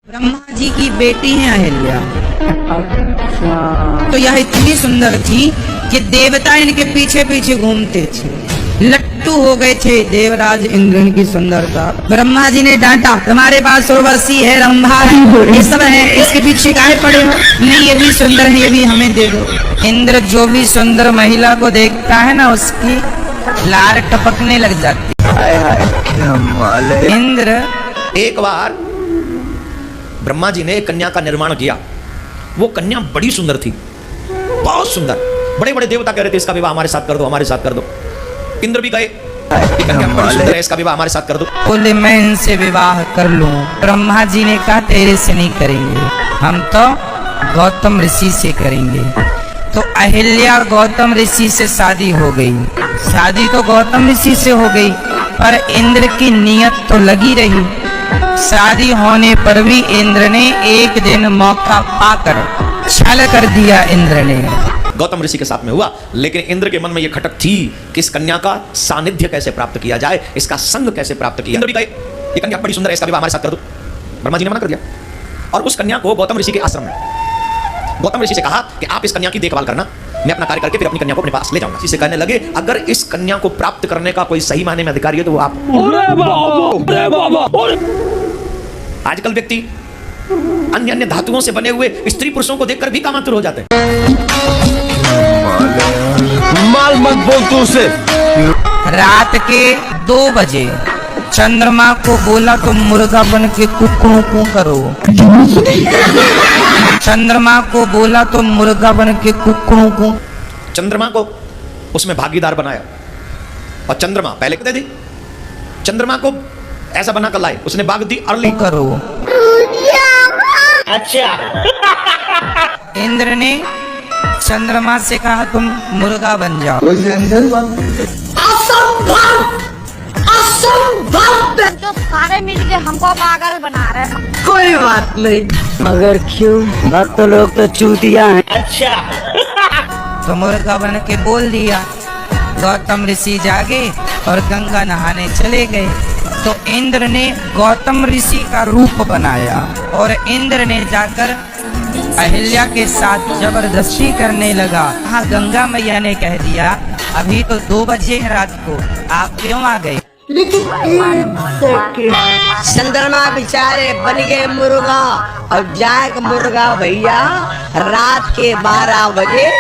ब्रह्मा जी की बेटी है अहिल्या। तो यह इतनी सुंदर थी कि देवता इनके पीछे पीछे घूमते थे, लट्टू हो गए थे देवराज इंद्र की सुंदरता। ब्रह्मा जी ने डांटा, तुम्हारे पास उर्वशी है, रंभा है, ये सब है, इसके पीछे काहे पड़े हो? नहीं, ये भी सुंदर है, ये भी हमें दे दो। इंद्र जो भी सुंदर महिला को देखता है ना, उसकी लार टपकने लग जाती है। इंद्र एक बार ब्रह्मा जी ने एक कन्या का निर्माण किया। वो कन्या बड़ी सुंदर थी, बहुत सुंदर। बड़े बड़े देवता कह रहे थे इसका विवाह हमारे साथ कर दो, हमारे साथ कर दो। इंद्र भी गए, कन्या बड़ी सुंदर है, इसका विवाह हमारे साथ कर दो। बोले मैं इनसे विवाह कर लूं। ब्रह्मा जी ने कहा तेरे से नहीं करेंगे, हम तो गौतम ऋषि से करेंगे। तो अहिल्या गौतम ऋषि से शादी हो गई। शादी तो गौतम ऋषि से हो गई, पर इंद्र की नियत तो लगी रही। शादी होने पर भी इंद्र ने एक दिन मौका पाकर छल कर दिया। इंद्र ने गौतम ऋषि के साथ में हुआ, लेकिन इंद्र के मन में यह खटक थी कि इस कन्या का सानिध्य कैसे प्राप्त किया जाए, इसका संग कैसे प्राप्त किया। इंद्र भी गए, ये कन्या बड़ी सुंदर है, इसका विवाह हमारे साथ कर दो। ब्रह्मा जी ने मना कर दिया और उस कन्या को गौतम ऋषि के आश्रम में, गौतम ऋषि से कहा कि आप इस कन्या की देखभाल करना, मैं अपना कार्य करके फिर अपनी कन्या को अपने पास ले जाऊंगा। इसे कहने लगे अगर इस कन्या को प्राप्त करने का कोई सही मायने में अधिकारी है तो वो आप। आजकल व्यक्ति अन्य अन्य धातुओं से बने हुए स्त्री पुरुषों को देखकर भी कामातुर हो जाते हैं। माल मत बोल तू उसे। रात के 2 बजे चंद्रमा को बोला तुम मुर्गा बन के कुकड़ों को करो। चंद्रमा को बोला तुम मुर्गा बन के कुकड़ों को। चंद्रमा को उसमें भागीदार बनाया और चंद्रमा पहले दे दी। चंद्रमा को ऐसा बना कर लाए, उसने बाग दी अर्ली करो। अच्छा। इंद्र ने चंद्रमा से कहा तुम मुर्गा बन जाओ। तो सारे मिलके हमको पागल बना रहे हैं। कोई बात नहीं, मगर क्यों, भक्त लोग तो चूतिया हैं। अच्छा। तो मुर्गा बन के बोल दिया। गौतम ऋषि जागे और गंगा नहाने चले गए। तो इंद्र ने गौतम ऋषि का रूप बनाया और इंद्र ने जाकर अहिल्या के साथ जबरदस्ती करने लगा। हाँ, गंगा मैया ने कह दिया अभी तो 2 बजे है रात को, आप क्यों आ गए? चंद्रमा बेचारे बन गए मुर्गा और जाए मुर्गा भैया रात के 12 बजे।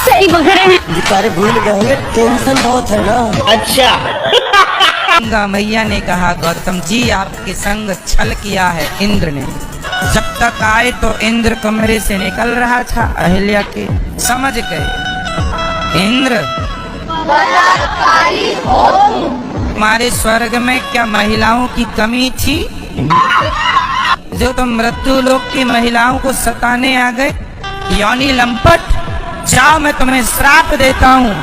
सही बोल रहे हैं। बेचारे भूल गए, टेंशन बहुत है ना। अच्छा। गंगा मैया ने कहा गौतम जी आपके संग छल किया है इंद्र ने। जब तक आए तो इंद्र कमरे से निकल रहा था, अहिल्या के समझ गए इंद्र हमारे स्वर्ग में क्या महिलाओं की कमी थी जो तुम मृत्यु लोक की महिलाओं को सताने आ गए? योनि लंपट, जाओ मैं तुम्हें श्राप देता हूँ।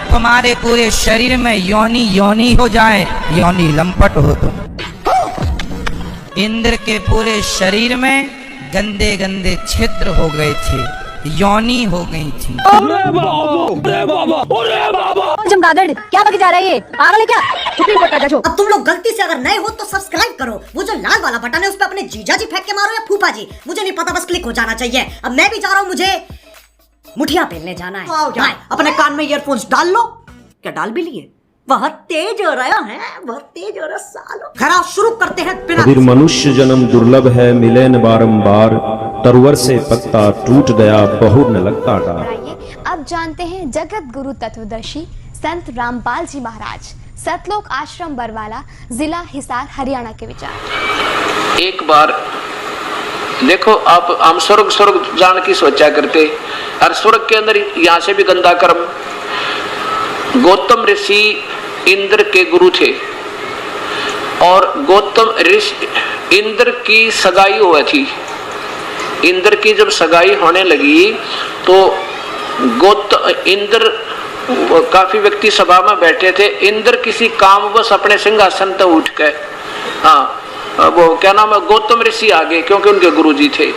तुम्हारे पूरे शरीर में योनि योनि हो जाए, योनि लंपट हो तुम। इंद्र के पूरे शरीर में गंदे गंदे छिद्र हो गए थे, योनि हो गई थी। चमगादड़ क्या बक जा रहा है ये? पागल है क्या? अब तुम लोग गलती से अगर नए हो तो सब्सक्राइब करो। वो जो लाल वाला बटन है उस पर अपने जीजा जी फेंक के मारो या फूफा जी, मुझे नहीं पता, बस क्लिक हो जाना चाहिए। अब मैं भी जा रहा हूँ, मुझे मुठिया पेलने जाना है। अपने कान में ईयरफोन्स डाल लो। क्या डाल भी लिए? बहुत तेज हो रहा है, बहुत तेज हो रहा सालो। खरा शुरू करते हैं बिना। फिर मनुष्य जन्म दुर्लभ है, मिले न बारंबार, तरवर से पत्ता टूट गया, बहु न लगता डार। अब जानते हैं जगत गुरु तत्वदर्शी संत रामपाल जी महाराज, सतलोक आश्रम बरवाला, जिला हिसार, हरियाणा के विचार। एक बार देखो, आप हम स्वर्ग स्वर्ग जान की सोचा करते, और स्वर्ग के अंदर यहाँ से भी गंदा कर्म। गौतम ऋषि इंद्र के गुरु थे और गौतम ऋषि इंद्र की सगाई हुई थी। इंद्र की जब सगाई होने लगी तो इंद्र, काफी व्यक्ति सभा में बैठे थे। इंद्र किसी कामवश अपने सिंहासन से उठ गए। हाँ, वो क्या नाम है, गौतम ऋषि आ गए क्योंकि उनके गुरुजी थे।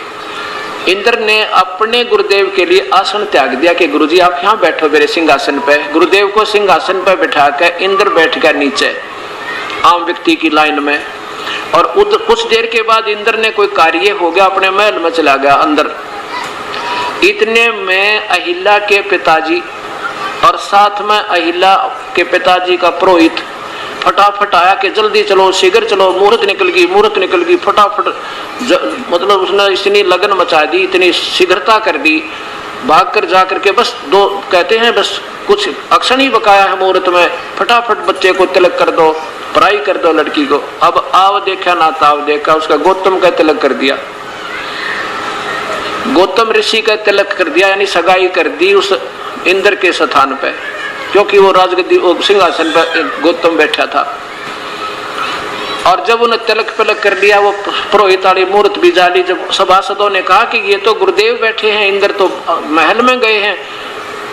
इंद्र ने अपने गुरुदेव के लिए आसन त्याग दिया कि गुरुजी आप यहाँ बैठो मेरे सिंहासन पे। गुरुदेव को सिंहासन पे बिठा कर इंद्र बैठ गया नीचे आम व्यक्ति की लाइन में। और कुछ देर के बाद इंद्र ने कोई कार्य हो गया, अपने महल में चला गया अंदर। इतने में अहिल्या के पिताजी और साथ में अहिल्या के पिताजी का पुरोहित फटाफट आया कि जल्दी चलो, शीघ्र चलो, मुहूर्त निकल गई। फटाफट मतलब उसने इतनी लगन मचा दी, इतनी शीघ्रता कर दी, भाग कर जा करके बस दो कहते हैं बस कुछ अक्षण ही बकाया है मुहूर्त में, फटाफट बच्चे को तिलक कर दो, पढ़ाई कर दो लड़की को। अब आव देखा ना ताव देखा, उसका गौतम का तिलक कर दिया, गौतम ऋषि का तिलक कर दिया, यानी सगाई कर दी उस इंद्र के स्थान पे, क्योंकि वो राजगद्दी सिंहासन पर गौतम बैठा था। और जब उन्हें तिलक पिलक कर दिया, वो पुरोहित वाली मूर्त भी जाली, जब सभासदों ने कहा कि ये तो गुरुदेव बैठे हैं, इंद्र तो महल में गए हैं,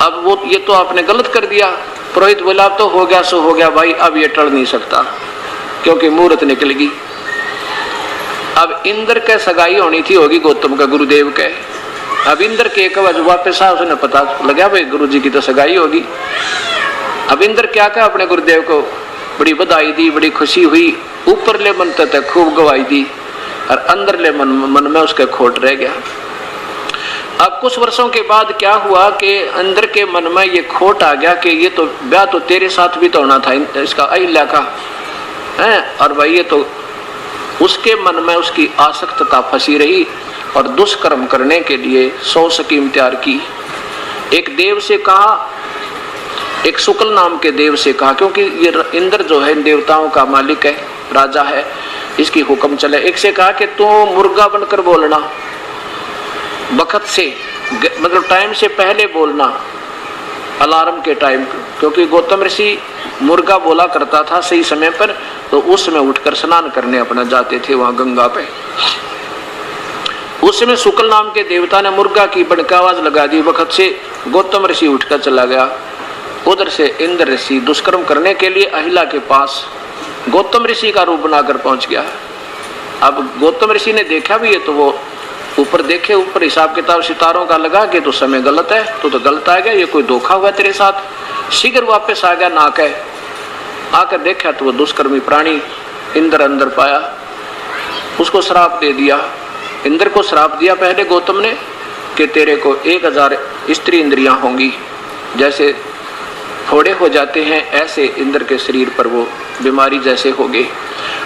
अब वो ये तो आपने गलत कर दिया। पुरोहित बोला अब तो हो गया सो हो गया भाई, अब ये टल नहीं सकता क्योंकि मूर्त निकल गई। अब इंद्र के सगाई होनी थी होगी गौतम का गुरुदेव के। अब इंद्र के एक बार वापस आया, उसने पता लगा भाई गुरुजी की तो सगाई होगी। अब इंद्र क्या कहा अपने गुरुदेव को, बड़ी बधाई दी, बड़ी खुशी हुई, ऊपर ले मन तक खूब गवाही दी और अंदर ले मन में उसके खोट रह गया। अब कुछ वर्षों के बाद क्या हुआ कि अंदर के मन में ये खोट आ गया कि ये तो ब्याह तो तेरे साथ भी तो होना था इसका, अहिल्या का है, और भाई ये तो उसके मन में उसकी आसक्तता फंसी रही और दुष्कर्म करने के लिए 100 स्कीम तैयार की। एक देव से कहा, एक शुक्ल नाम के देव से कहा, क्योंकि ये इंद्र जो है देवताओं का मालिक है, राजा है, इसकी हुक्म चले। एक से कहा कि तू मुर्गा बनकर बोलना, वक्त से मतलब टाइम से पहले बोलना, अलार्म के टाइम, क्योंकि गौतम ऋषि मुर्गा बोला करता था सही समय पर, तो उस समय उठकर स्नान करने अपना जाते थे वहां गंगा पे। उस समय शुक्ल नाम के देवता ने मुर्गा की बड़का आवाज लगा दी, वक्त से गौतम ऋषि उठकर चला गया। उधर से इंद्र ऋषि दुष्कर्म करने के लिए अहिल्या के पास गौतम ऋषि का रूप बनाकर पहुंच गया। अब गौतम ऋषि ने देखा भी, ये तो वो ऊपर देखे, ऊपर हिसाब किताब सितारों का लगा के तो समय गलत है, तो गलत आ गया, ये कोई धोखा हुआ तेरे साथ। शीघ्र वापस आ गया, नाक है, आकर देखा तो वो दुष्कर्मी प्राणी इंद्र अंदर पाया, उसको श्राप दे दिया। इंद्र को श्राप दिया पहले गौतम ने कि तेरे को 1000 स्त्री इंद्रियां होंगी, जैसे फोड़े हो जाते हैं ऐसे इंद्र के शरीर पर वो बीमारी जैसे हो गई।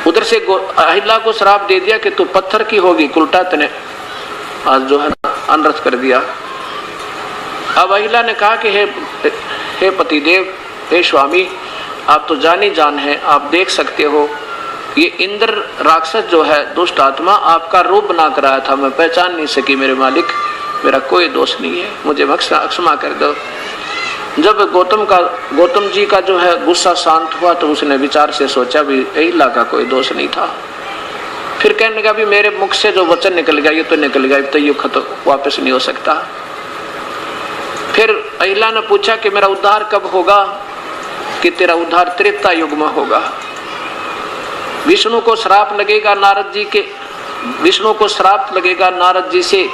उधर से अहिल्या को श्राप दे दिया कि तू पत्थर की होगी, उल्टा तने आज जो है अनर्थ कर दिया। अब अहिल्या ने कहा कि हे पतिदेव, हे स्वामी, आप तो जानी जान है, आप देख सकते हो ये इंद्र राक्षस जो है दुष्ट आत्मा आपका रूप बना कर आया था, मैं पहचान नहीं सकी मेरे मालिक, मेरा कोई दोष नहीं है, मुझे क्षमा कर दो। जब गौतम जी का जो है गुस्सा शांत हुआ तो उसने विचार से सोचा भी अहिल्या का कोई दोष नहीं था। फिर कहने लगा भी मेरे मुख से जो वचन निकल गया ये तो निकल गया, तो ये खत्म वापस नहीं हो सकता। फिर अहिल्या ने पूछा कि मेरा उद्धार कब होगा, कि तेरा उद्धार त्रेता युग में होगा। विष्णु को श्राप लगेगा नारद जी के, विष्णु को श्राप लगेगा नारद जी से,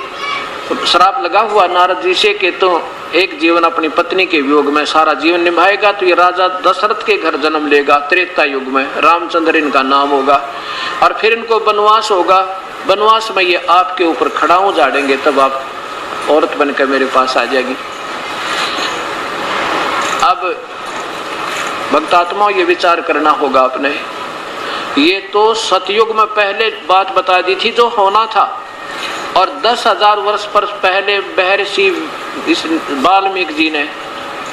श्राप लगा हुआ नारद जी से कि तो एक जीवन अपनी पत्नी के वियोग में सारा जीवन निभाएगा, तो ये राजा दशरथ के घर जन्म लेगा त्रेता युग में, रामचंद्र इनका नाम होगा, और फिर इनको वनवास होगा, वनवास में ये आपके ऊपर खड़ाऊ झाड़ेंगे, तब आप औरत बनकर मेरे पास आ जाएगी। अब भक्तात्माओं ये विचार करना होगा अपने, ये तो सतयुग में पहले बात बता दी थी जो होना था, और 10,000 वर्ष पर पहले महर्षि वाल्मीकि जी ने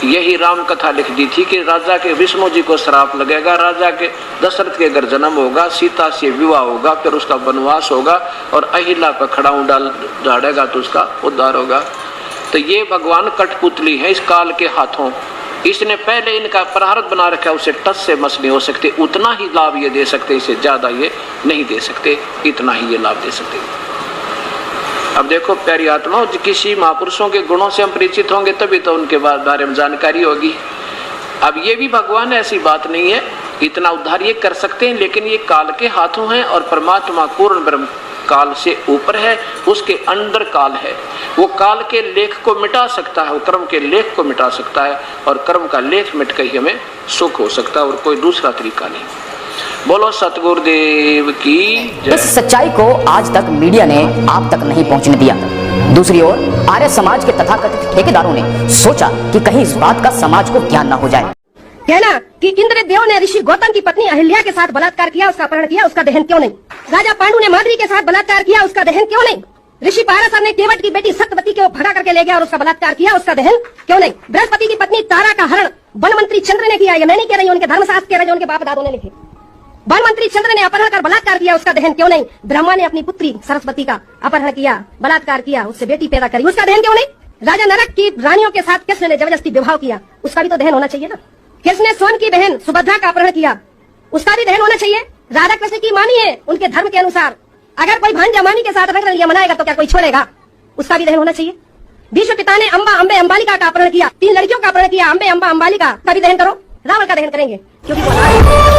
यही राम कथा लिख दी थी कि राजा के विष्णु जी को श्राप लगेगा, राजा के दशरथ के घर जन्म होगा, सीता से विवाह होगा, फिर उसका वनवास होगा और अहिल्या पर खड़ाऊ डाल झाड़ेगा तो उसका उद्धार होगा। तो ये भगवान कठपुतली है इस काल के हाथों, इसने पहले इनका प्रारब्ध बना रखा है, उसे टस से मस नहीं हो सकते, उतना ही लाभ ये दे सकते, इसे ज्यादा ये नहीं दे सकते, इतना ही ये लाभ दे सकते। अब देखो प्यारी आत्मा, किसी महापुरुषों के गुणों से हम परिचित होंगे तभी तो उनके बारे में जानकारी होगी। अब ये भी भगवान, ऐसी बात नहीं है, इतना उद्धार ये कर सकते हैं, लेकिन ये काल के हाथों हैं और परमात्मा पूर्ण ब्रह्म काल से ऊपर है, उसके अंदर काल है। वो काल के लेख को मिटा सकता है, वो कर्म के लेख को मिटा सकता है, और कर्म का लेख मिट कर ही हमें सुख हो सकता है, और कोई दूसरा तरीका नहीं। बोलो सतगुरुदेव की जय। इस सच्चाई को आज तक मीडिया ने आप तक नहीं पहुंचने दिया। दूसरी ओर आर्य समाज के तथाकथित ठेकेदारों ने सोचा कि कहीं इस बात का समाज को ज्ञान न हो जाए। कहना कि इंद्रदेव ने ऋषि गौतम की पत्नी अहिल्या के साथ बलात्कार किया, उसका अपहरण किया, उसका दहन क्यों नहीं? राजा पांडु ने माधुरी के साथ बलात्कार किया, उसका दहन क्यों नहीं? ऋषि पाराशर ने केवट की बेटी सत्यवती को भगा करके ले गया और उसका बलात्कार किया, उसका दहन क्यों नहीं? बृहस्पति की पत्नी तारा का हरण वन मंत्री चंद्र ने किया। ये मैं नहीं कह रही, उनके धर्मशास्त्र कह रहे, उनके बाप दादों ने लिखे। वन मंत्री चंद्र ने अपहरण कर बलात्कार किया, उसका दहन क्यों नहीं? ब्रह्मा ने अपनी पुत्री सरस्वती का अपहरण किया, बलात्कार किया, उससे बेटी पैदा करी, उसका दहन क्यों नहीं? राजा नरक की रानियों के साथ कृष्ण ने जबरदस्ती विवाह किया, उसका भी तो दहन होना चाहिए ना? कृष्ण ने स्वयं की बहन सुभद्रा का अपहरण किया, उसका भी दहन होना चाहिए। राधा कृष्ण की मानी है, उनके धर्म के अनुसार अगर कोई भांजा मानी के साथ रंग रलिया मनाएगा तो क्या कोई छोड़ेगा? उसका भी दहन होना चाहिए। विश्व पिता ने अम्बे अंबालिका का अपहरण किया, 3 लड़कियों का अपहरण किया, अम्बे अम्बा अंबालिका का भी दहन करो। रावण का दहन करेंगे क्योंकि